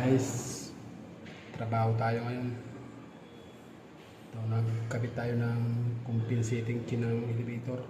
Guys, trabaho tayo ngayon. Ito, nagkabit tayo ng compensating chain ng elevator.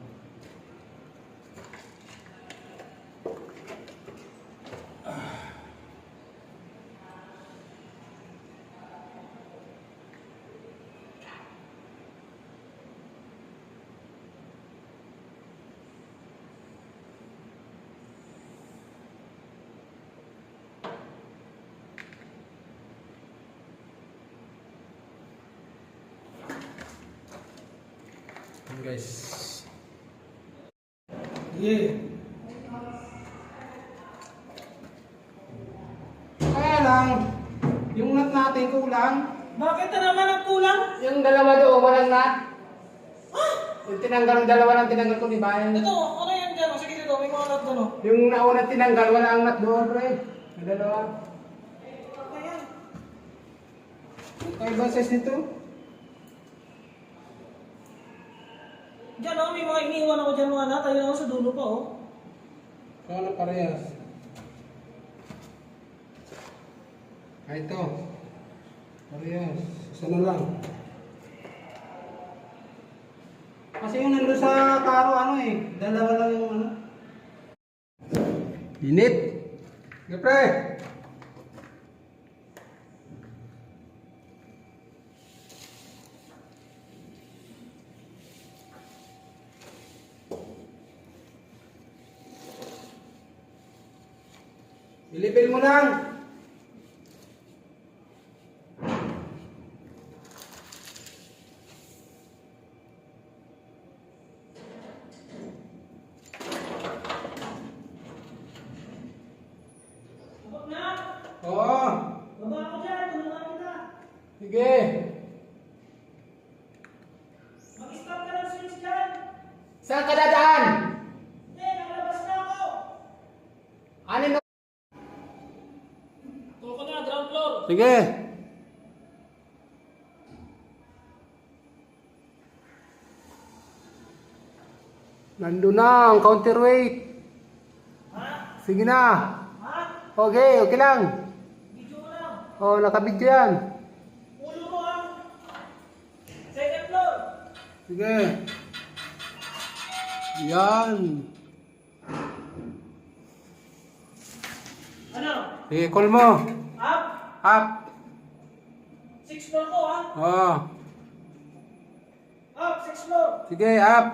Guys, Kaya lang, yung nut natin kulang. Bakit na naman ang kulang? Yung dalawa doon, walang nut. Yung tinanggal, yung dalawa lang tinanggal ko, di ba? Ito, ano yan dyan? O, sige dito, may mga nut doon. Yung nauna tinanggal, wala ang nut doon, pre. Yung dalawa. Ano yan? Ito yung size nito. Dyan o, may mga iniwan ako dyan mga nut. Ayun ako sa dulo pa o. Kaya na parehas. Ito. Parehas. Isa na lang. Kasi yung nandun sa karo, ano eh. Dalawa lang yung ano. init. Okay, pre. Ilipil mo lang. Baba na! Oo. Baba ako dyan, tulungan kita. Sige. Mag-stop ka ng switch dyan. Saan ka dadaan? Hindi, nakalabas na ako. Anin na? Tulog ka na, ground floor. Sige. Nandun na ang counterweight. Ha? Sige na. Ha? Okay, okay lang. Video mo lang. Oh, nakabidyo yan. Ulo mo ha. Second floor. Sige. Yan. Ano? Sige, call mo. Up? Up. 6 floor ko ha. Oh. Up, 6 floor. Sige, up.